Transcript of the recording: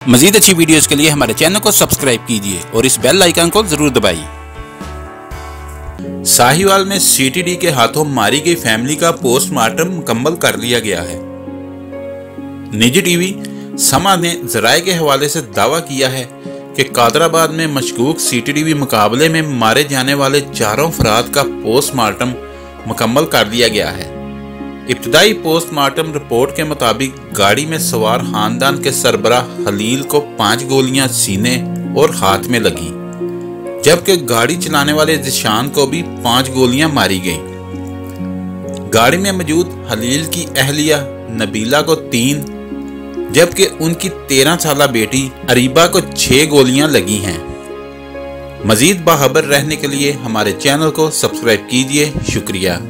मजीद अच्छी वीडियोस के लिए हमारे चैनल को सब्सक्राइब कीजिए और इस बेल आइकन को जरूर दबाइए। साहिवाल में सीटीडी के हाथों मारी गई फैमिली का पोस्टमार्टम मुकम्मल कर लिया गया है। निजी टीवी समा ने जराये के हवाले से दावा किया है कि कादराबाद में मशकूक सीटीडी मुकाबले में मारे जाने वाले चारों अफराद का पोस्टमार्टम मुकम्मल कर दिया गया है। इब्तदाई पोस्टमार्टम रिपोर्ट के मुताबिक गाड़ी में सवार खानदान के सरबराह हलील को 5 गोलियां सीने और हाथ में लगी, जबकि गाड़ी चलाने वाले जिशान को भी 5 गोलियां मारी गईं। गाड़ी में मौजूद हलील की अहलिया नबीला को 3 जबकि उनकी 13 साला बेटी अरीबा को 6 गोलियां लगी हैं। मजीद बाखबर रहने के लिए हमारे चैनल को सब्सक्राइब कीजिए। शुक्रिया।